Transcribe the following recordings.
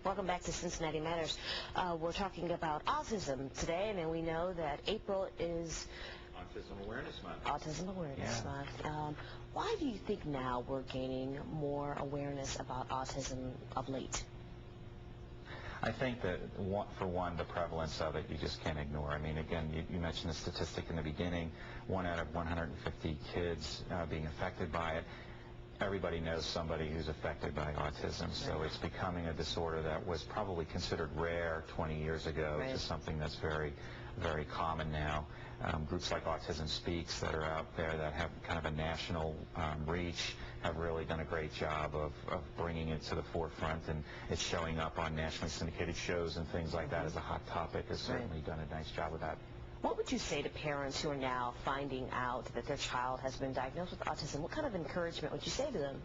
Welcome back to Cincinnati Matters. We're talking about autism today, and we know that April is Autism Awareness Month. Autism Awareness Month. Why do you think now we're gaining more awareness about autism of late? I think that, for one, the prevalence of it you just can't ignore. I mean, again, you mentioned the statistic in the beginning, 1 out of 150 kids being affected by it. Everybody knows somebody who's affected by autism, so it's becoming a disorder that was probably considered rare 20 years ago to something that's very, very common now. Groups like Autism Speaks that are out there that have kind of a national reach have really done a great job of bringing it to the forefront, and it's showing up on nationally syndicated shows and things like that as a hot topic. Has certainly done a nice job of that. What would you say to parents who are now finding out that their child has been diagnosed with autism? What kind of encouragement would you say to them?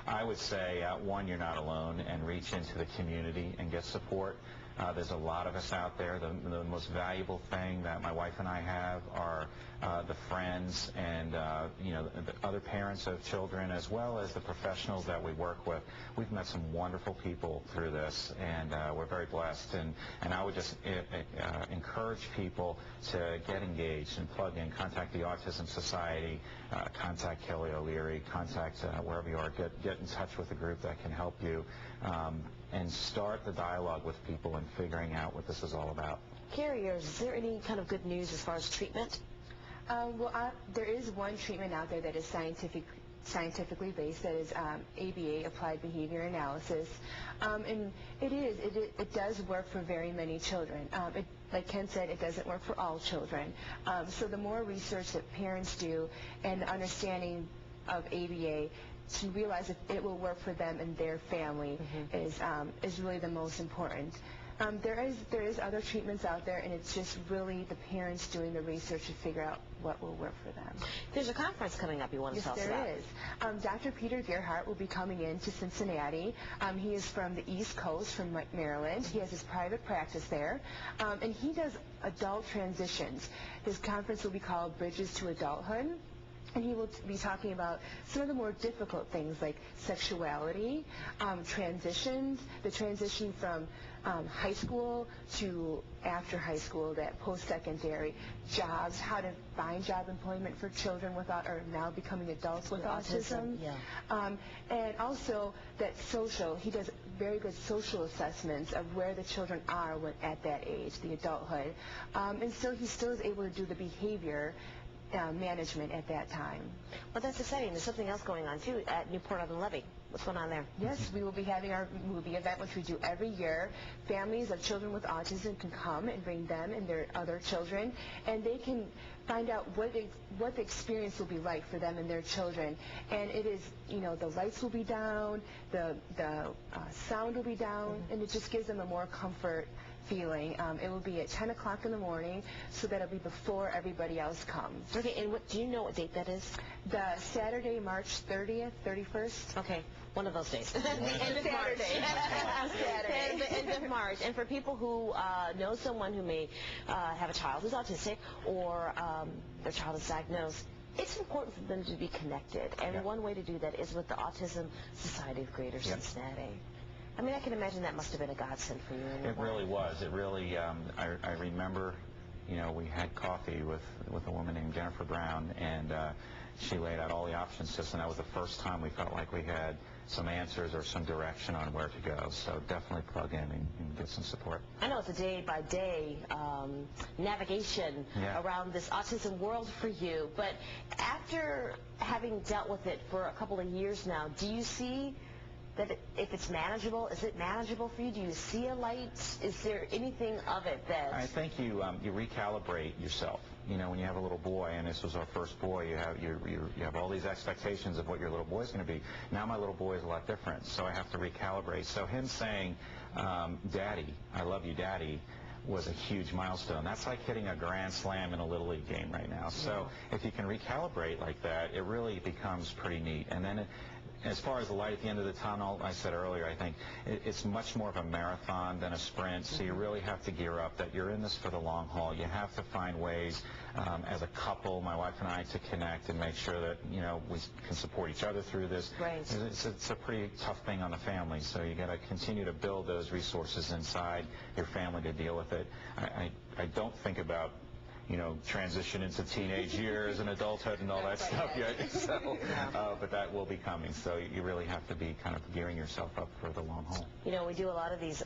I would say, one, you're not alone, and reach into the community and get support. There's a lot of us out there. The most valuable thing that my wife and I have are the friends and the other parents of children, as well as the professionals that we work with. We've met some wonderful people through this, and we're very blessed. And I would just encourage people to get engaged and plug in. Contact the Autism Society, contact Kelly O'Leary, contact wherever you are. Get in touch with a group that can help you. And start the dialogue with people and figuring out what this is all about. Carrie, is there any kind of good news as far as treatment? There is one treatment out there that is scientifically based, that is ABA, Applied Behavior Analysis, and it does work for very many children. Like Ken said, it doesn't work for all children. So the more research that parents do and the understanding of ABA to realize that it will work for them and their family is really the most important. There is other treatments out there, and it's just really the parents doing the research to figure out what will work for them. There's a conference coming up you want to tell us about. Yes, there is. Dr. Peter Gerhardt will be coming in to Cincinnati. He is from the East Coast, from Maryland. He has his private practice there, and he does adult transitions. His conference will be called Bridges to Adulthood. And he will be talking about some of the more difficult things like sexuality, transitions, the transition from high school to after high school, that post-secondary, jobs, how to find job employment for children without, or now becoming adults with autism. And also that he does very good social assessments of where the children are at that age, the adulthood. And so he still is able to do the behavior management at that time. Well, that's exciting. There's something else going on, too, at Newport-on-the-Levee. What's going on there? Yes, we will be having our movie event, which we do every year. Families of children with autism can come and bring them and their other children, and they can find out what the experience will be like for them and their children. And it is, the lights will be down, the sound will be down, and it just gives them a more comfort feeling. It will be at 10 o'clock in the morning, so that'll be before everybody else comes. Okay, and do you know what date that is? The Saturday, March 30th, 31st. Okay, one of those days. The end of March. Saturday. The end of March. And for people who know someone who may have a child who's autistic, or their child is diagnosed, it's important for them to be connected. And one way to do that is with the Autism Society of Greater Cincinnati. I mean, I can imagine that must have been a godsend for you. It really was. It really, I remember, we had coffee with a woman named Jennifer Brown, and she laid out all the options to us, and that was the first time we felt like we had some answers or some direction on where to go. So definitely plug in and get some support. I know it's a day-by-day navigation around this autism world for you, but after having dealt with it for a couple of years now, do you see that if it's manageable, is it manageable for you? Do you see a light? Is there anything of it that... I think you recalibrate yourself. When you have a little boy, and this was our first boy, you have all these expectations of what your little boy's going to be. Now my little boy is a lot different, so I have to recalibrate. So him saying, Daddy, I love you, Daddy, was a huge milestone. That's like hitting a grand slam in a Little League game right now. So if you can recalibrate like that, it really becomes pretty neat. And then as far as the light at the end of the tunnel, I said earlier, I think it's much more of a marathon than a sprint, so you really have to gear up that you're in this for the long haul. You have to find ways as a couple, my wife and I, to connect and make sure that, you know, we can support each other through this. Right. It's a pretty tough thing on the family, so you got to continue to build those resources inside your family to deal with it. I don't think about, you know, transition into teenage years and adulthood and all that stuff yet. So, but that will be coming. So you really have to be kind of gearing yourself up for the long haul. You know, we do a lot of these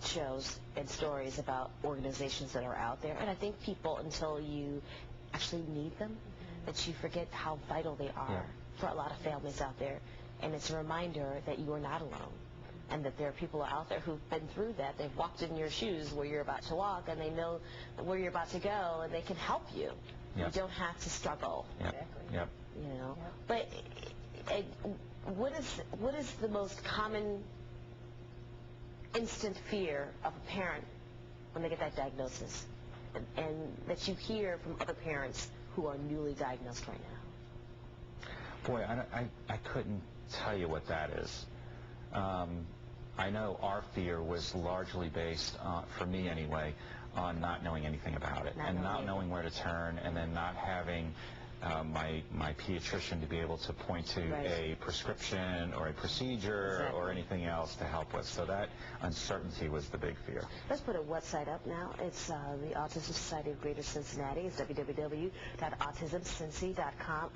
shows and stories about organizations that are out there, and I think people, until you actually need them, that you forget how vital they are for a lot of families out there. And it's a reminder that you are not alone, and that there are people out there who've been through that. They've walked in your shoes where you're about to walk, and they know where you're about to go, and they can help you. You don't have to struggle. Yep. You know. But what is the most common instant fear of a parent when they get that diagnosis, and that you hear from other parents who are newly diagnosed right now? Boy, I couldn't tell you what that is. I know our fear was largely based, for me anyway, on not knowing anything about it, and not knowing where to turn, and then not having my pediatrician to be able to point to a prescription or a procedure or anything else to help with. So that uncertainty was the big fear. Let's put a website up now. It's the Autism Society of Greater Cincinnati. It's www.autismcincy.com.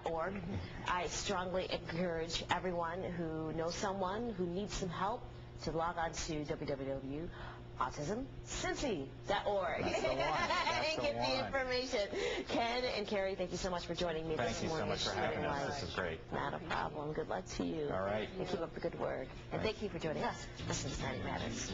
.org. I strongly encourage everyone who knows someone who needs some help to log on to www.autismcincy.org and get the information. Ken and Carrie, thank you so much for joining me this morning. Thank you so much for having us. This is great. Not a problem. Good luck to you. All right. And keep up the good work. And thank you for joining us on Cincinnati Matters.